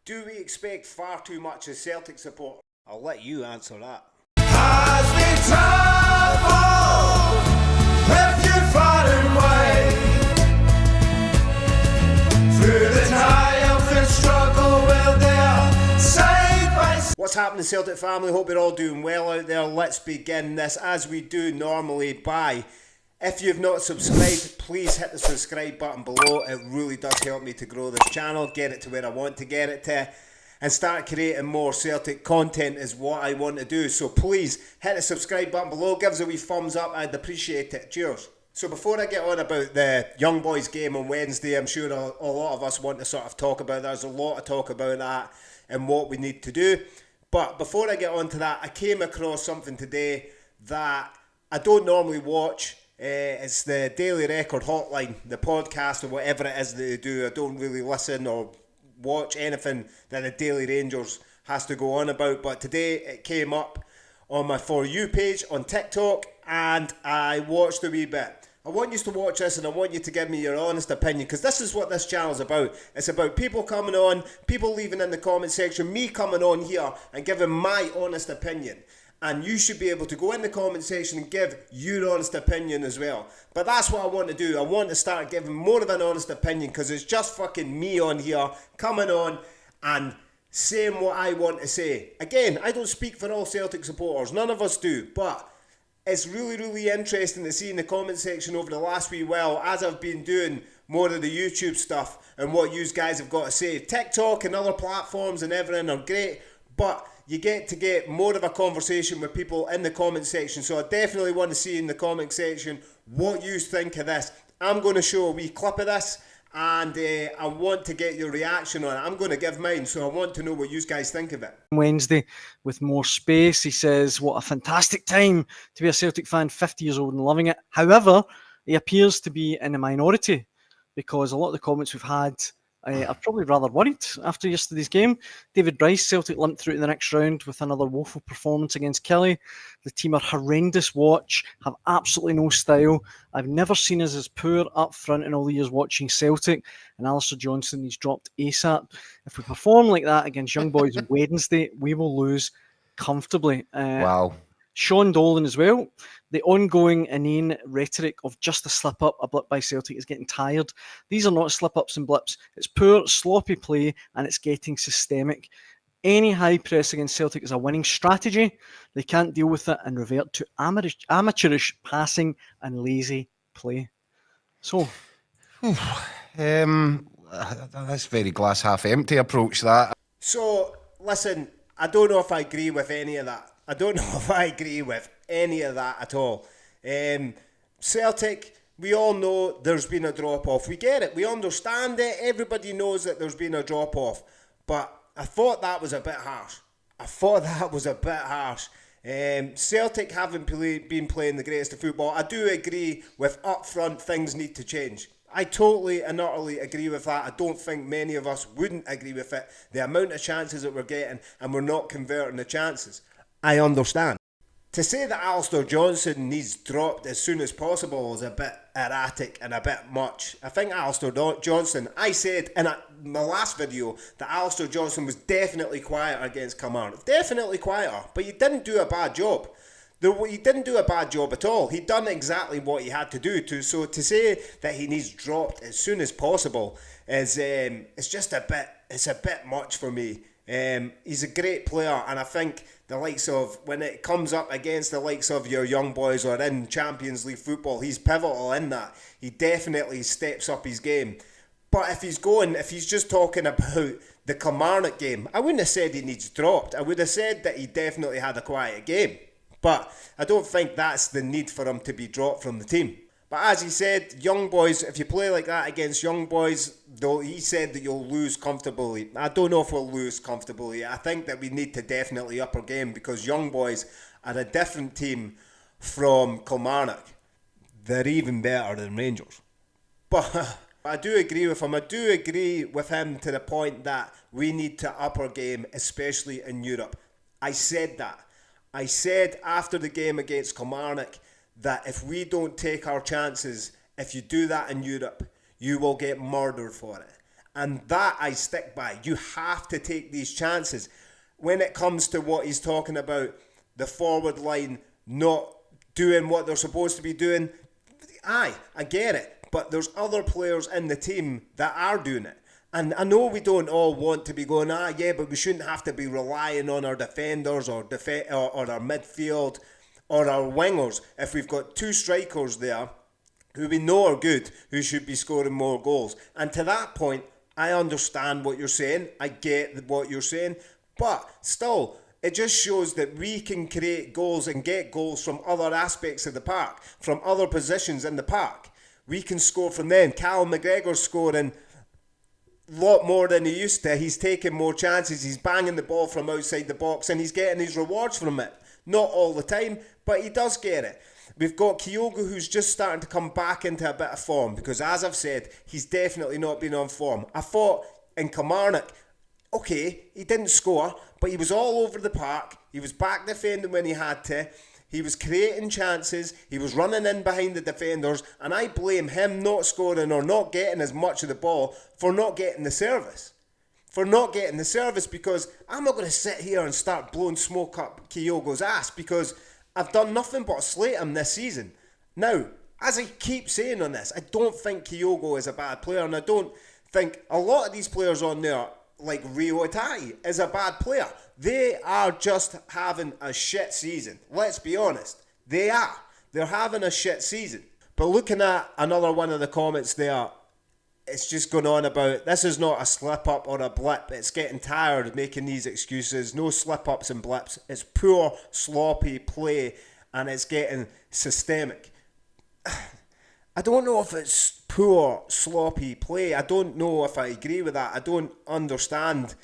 Do we expect far too much as Celtic support? I'll let you answer that. As we travel with your far away through the triumph and struggle, we're there side by side. What's happening, Celtic family? Hope you're all doing well out there. Let's begin this as we do normally by, if you've not subscribed, please hit the subscribe button below. It really does help me to grow this channel, get it to where I want to get it to, and start creating more Celtic content is what I want to do. So please hit the subscribe button below, give us a wee thumbs up, I'd appreciate it. Cheers. So before I get on about the Young Boys game on Wednesday, I'm sure a lot of us want to sort of talk about that. There's a lot to talk about that and what we need to do. But before I get on to that, I came across something today that I don't normally watch. It's the Daily Record Hotline, the podcast or whatever it is that they do. I don't really listen or watch anything that the Daily Rangers has to go on about. But today it came up on my For You page on TikTok and I watched a wee bit. I want you to watch this and I want you to give me your honest opinion, because this is what this channel's about. It's about people coming on, people leaving in the comment section, me coming on here and giving my honest opinion. And you should be able to go in the comment section and give your honest opinion as well. But that's what I want to do. I want to start giving more of an honest opinion, because it's just fucking me on here coming on and saying what I want to say. Again, I don't speak for all Celtic supporters. None of us do. But it's really, really interesting to see in the comment section over the last wee while, as I've been doing more of the YouTube stuff and what you guys have got to say. TikTok and other platforms and everything are great, but you get to get more of a conversation with people in the comment section. So I definitely want to see in the comment section what you think of this. I'm going to show a wee clip of this and I want to get your reaction on it. I'm going to give mine, so I want to know what you guys think of it. Wednesday with more space. He says, what a fantastic time to be a Celtic fan, 50 years old and loving it. However, he appears to be in a minority, because a lot of the comments we've had are probably rather worried after yesterday's game. David Bryce, Celtic limped through to the next round with another woeful performance against Kelly. The team are horrendous watch, have absolutely no style. I've never seen us as poor up front in all the years watching Celtic. And Alistar Johnson, he's dropped ASAP. If we perform like that against Young Boys on Wednesday, we will lose comfortably. Wow. Sean Dolan as well. The ongoing inane rhetoric of just a slip-up, a blip by Celtic is getting tired. These are not slip-ups and blips. It's poor, sloppy play, and it's getting systemic. Any high press against Celtic is a winning strategy. They can't deal with it and revert to amateurish passing and lazy play. So, that's very glass half empty approach, that. So, listen, I don't know if I agree with any of that. I don't know if I agree with any of that at all. Celtic, we all know there's been a drop-off. We get it. We understand it. Everybody knows that there's been a drop-off. But I thought that was a bit harsh. Celtic haven't been playing the greatest of football. I do agree with up front things need to change. I totally and utterly agree with that. I don't think many of us wouldn't agree with it. The amount of chances that we're getting and we're not converting the chances. I understand. To say that Alistar Johnson needs dropped as soon as possible is a bit erratic and a bit much. I think Alistar Johnson, I said in my last video that Alistar Johnson was definitely quieter against Kilmarnock. Definitely quieter, but he didn't do a bad job. He didn't do a bad job at all. He'd done exactly what he had to do. So to say that he needs dropped as soon as possible is it's just a bit much for me. He's a great player, and I think the likes of, when it comes up against the likes of your Young Boys or in Champions League football, he's pivotal in that. He definitely steps up his game. But if he's just talking about the Kilmarnock game, I wouldn't have said he needs dropped. I would have said that he definitely had a quiet game. But I don't think that's the need for him to be dropped from the team. But as he said, Young Boys, if you play like that against Young Boys, though, he said that you'll lose comfortably. I don't know if we'll lose comfortably. I think that we need to definitely up our game, because Young Boys are a different team from Kilmarnock. They're even better than Rangers. But I do agree with him. I do agree with him to the point that we need to up our game, especially in Europe. I said that. I said after the game against Kilmarnock that if we don't take our chances, if you do that in Europe, you will get murdered for it. And that I stick by. You have to take these chances. When it comes to what he's talking about, the forward line not doing what they're supposed to be doing, I get it. But there's other players in the team that are doing it. And I know we don't all want to be going, but we shouldn't have to be relying on our defenders or our midfield or our wingers. If we've got two strikers there who we know are good, who should be scoring more goals. And to that point, I understand what you're saying. I get what you're saying. But still, it just shows that we can create goals and get goals from other aspects of the park, from other positions in the park. We can score from them. Callum McGregor's scoring a lot more than he used to. He's taking more chances. He's banging the ball from outside the box and he's getting his rewards from it. Not all the time, but he does get it. We've got Kyogo, who's just starting to come back into a bit of form because, as I've said, he's definitely not been on form. I thought in Kilmarnock, okay, he didn't score, but he was all over the park. He was back defending when he had to. He was creating chances. He was running in behind the defenders. And I blame him not scoring or not getting as much of the ball for not getting the service. Because I'm not going to sit here and start blowing smoke up Kyogo's ass because I've done nothing but slate him this season. Now, as I keep saying on this, I don't think Kyogo is a bad player, and I don't think a lot of these players on there, like Rio Itai, is a bad player. They are just having a shit season. Let's be honest. They are. They're having a shit season. But looking at another one of the comments there, it's just going on about this is not a slip up or a blip. It's getting tired of making these excuses. No slip ups and blips. It's poor, sloppy play and it's getting systemic. I don't know if it's poor, sloppy play. I don't know if I agree with that. I don't understand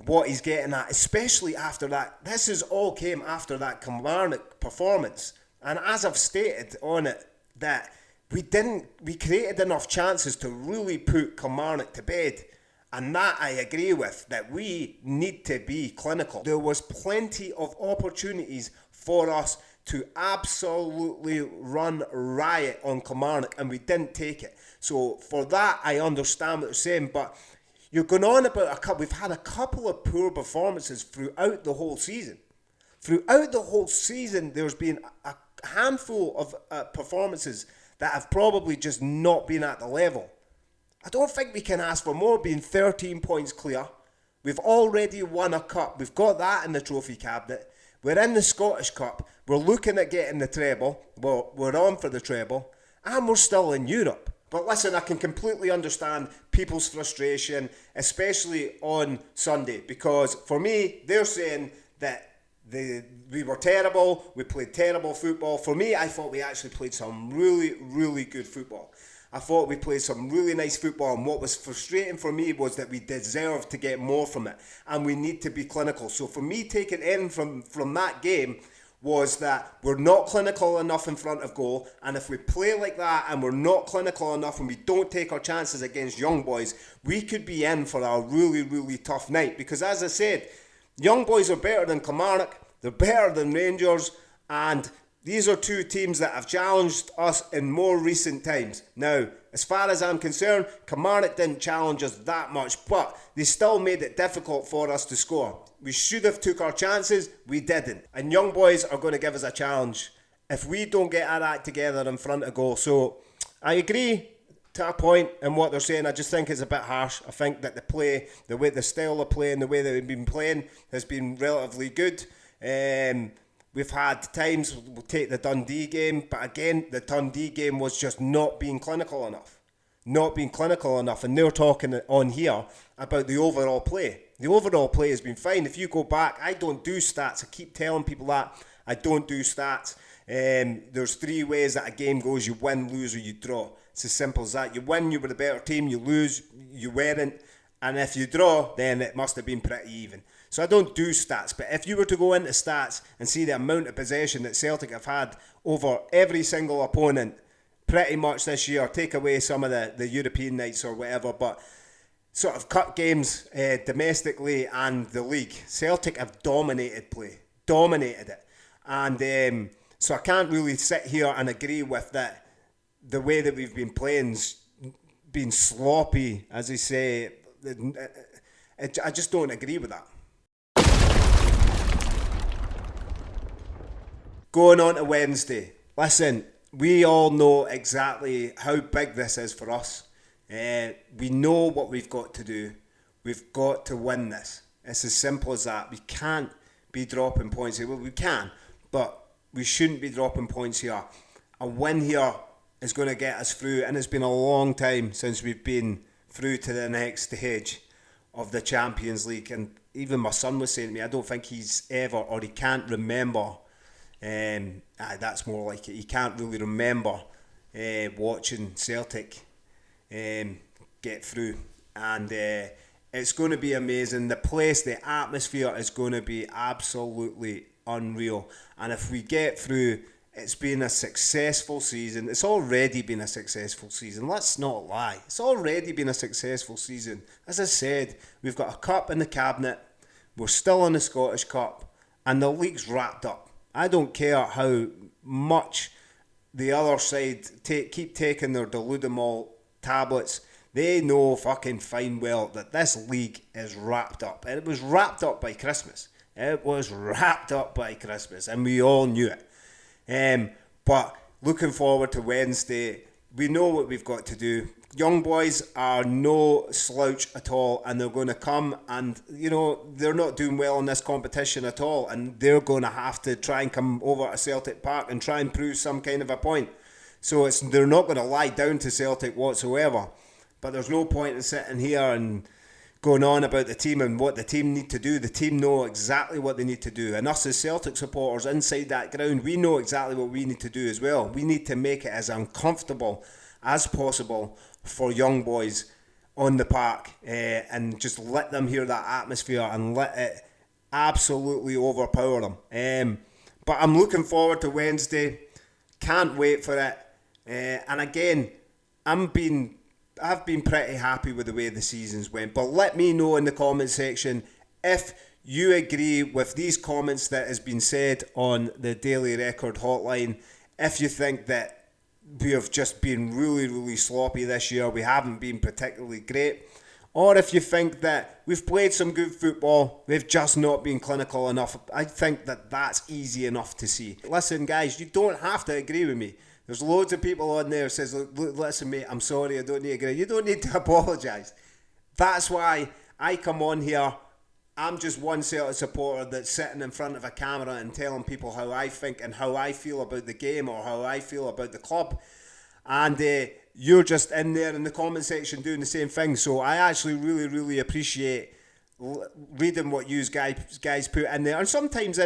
what he's getting at, especially after that. This is all came after that Kilmarnock performance. And as I've stated on it, that we created enough chances to really put Kilmarnock to bed. And that I agree with, that we need to be clinical. There was plenty of opportunities for us to absolutely run riot on Kilmarnock and we didn't take it. So for that, I understand what you're saying, but you're going on about we've had a couple of poor performances throughout the whole season. Throughout the whole season, there's been a handful of performances that have probably just not been at the level. I don't think we can ask for more, being 13 points clear. We've already won a cup. We've got that in the trophy cabinet. We're in the Scottish Cup. We're looking at getting the treble. Well, we're on for the treble. And we're still in Europe. But listen, I can completely understand people's frustration, especially on Sunday. Because for me, they're saying that we were terrible. We played terrible football. For me, I thought we actually played some really, really good football. I thought we played some really nice football, and what was frustrating for me was that we deserved to get more from it, and we need to be clinical. So for me, taking in from that game was that we're not clinical enough in front of goal, and if we play like that and we're not clinical enough and we don't take our chances against Young Boys, we could be in for a really, really tough night. Because as I said, Young Boys are better than Kilmarnock, they're better than Rangers, and these are two teams that have challenged us in more recent times. Now, as far as I'm concerned, Kilmarnock didn't challenge us that much, but they still made it difficult for us to score. We should have took our chances, we didn't. And Young Boys are going to give us a challenge if we don't get our act together in front of goal. So, I agree to a point in what they're saying. I just think it's a bit harsh. I think that the style of play and the way that we've been playing has been relatively good. We've had times, we'll take the Dundee game, but again, the Dundee game was just not being clinical enough. And they're talking on here about the overall play. The overall play has been fine. If you go back, I don't do stats. I keep telling people that. I don't do stats. There's three ways that a game goes. You win, lose, or you draw. It's as simple as that. You win, you were the better team. You lose, you weren't. And if you draw, then it must have been pretty even. So I don't do stats, but if you were to go into stats and see the amount of possession that Celtic have had over every single opponent pretty much this year, take away some of the European nights or whatever, but sort of cut games domestically and the league, Celtic have dominated it. And so I can't really sit here and agree with that. The way that we've been playing been sloppy, as they say. I just don't agree with that. Going on to Wednesday. Listen, we all know exactly how big this is for us. We know what we've got to do. We've got to win this. It's as simple as that. We can't be dropping points here. Well, we can, but we shouldn't be dropping points here. A win here is going to get us through, and it's been a long time since we've been through to the next stage of the Champions League. And even my son was saying to me, I don't think he's ever, or he can't remember. That's more like it. He can't really remember watching Celtic get through, and it's going to be amazing. The place, the atmosphere is going to be absolutely unreal. And if we get through, it's been a successful season. It's already been a successful season. Let's not lie. It's already been a successful season. As I said, we've got a cup in the cabinet. We're still in the Scottish Cup, and the league's wrapped up. I don't care how much the other side keep taking their Deludamol tablets. They know fucking fine well that this league is wrapped up. And it was wrapped up by Christmas. It was wrapped up by Christmas, and we all knew it. But looking forward to Wednesday, we know what we've got to do. Young boys are no slouch at all, and they're going to come, and they're not doing well in this competition at all, and they're going to have to try and come over to Celtic Park and try and prove some kind of a point. So they're not going to lie down to Celtic whatsoever. But there's no point in sitting here and going on about the team and what the team need to do. The team know exactly what they need to do, and us as Celtic supporters inside that ground, we know exactly what we need to do as well. We need to make it as uncomfortable as possible for young boys on the park, and just let them hear that atmosphere and let it absolutely overpower them. But I'm looking forward to Wednesday. Can't wait for it. And again, I've been pretty happy with the way the season's went. But let me know in the comment section if you agree with these comments that has been said on the Daily Record hotline. If you think that we have just been really, really sloppy this year, we haven't been particularly great, or if you think that we've played some good football, we've just not been clinical enough, I think that that's easy enough to see. Listen guys, you don't have to agree with me. There's loads of people on there who says, listen mate, I'm sorry, I don't need to agree. You don't need to apologise. That's why I come on here. I'm just one Celtic supporter that's sitting in front of a camera and telling people how I think and how I feel about the game or how I feel about the club. And you're just in there in the comment section doing the same thing. So I actually really, really appreciate reading what you guys put in there. And sometimes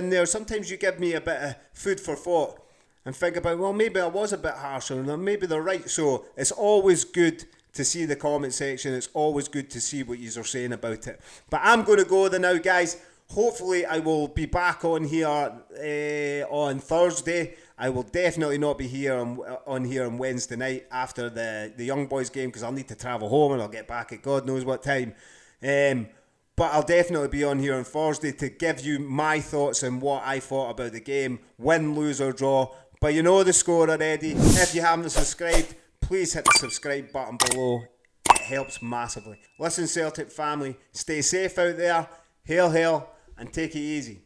you give me a bit of food for thought and think about, well, maybe I was a bit harsh, or maybe they're right. So it's always good to see the comment section. It's always good to see what you are saying about it. But I'm going to go there now, guys. Hopefully I will be back on here on Thursday. I will definitely not be here on here on Wednesday night after the Young Boys game, because I'll need to travel home and I'll get back at God knows what time. But I'll definitely be on here on Thursday to give you my thoughts on what I thought about the game, win, lose or draw. But you know the score already. If you haven't subscribed, please hit the subscribe button below. It helps massively. Listen, Celtic family, stay safe out there. Hail, hail, and take it easy.